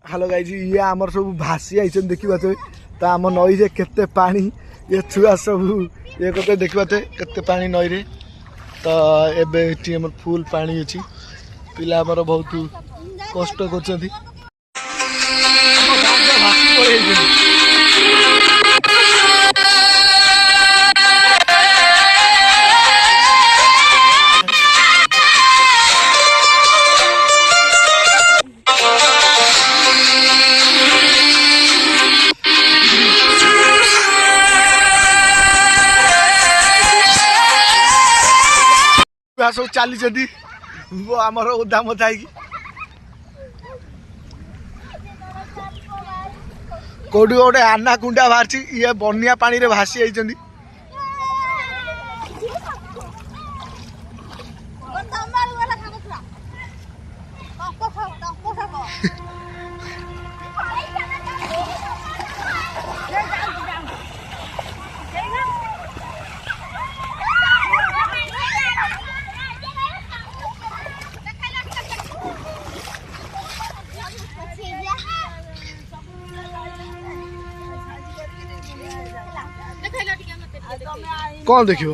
hello guys ये आमर सब भासी आई देखा तो आम नई रे केते पानी ये छुआ सब ये करते देखा केते पानी नई रे तो एबे फुल पानी अच्छी पिला आमर बहुत कष्ट कर सब चली आमर उदा मत कौटी गोटे आना कुंडा बाहर ये बनिया पानी रे भासी आई कौन देखियो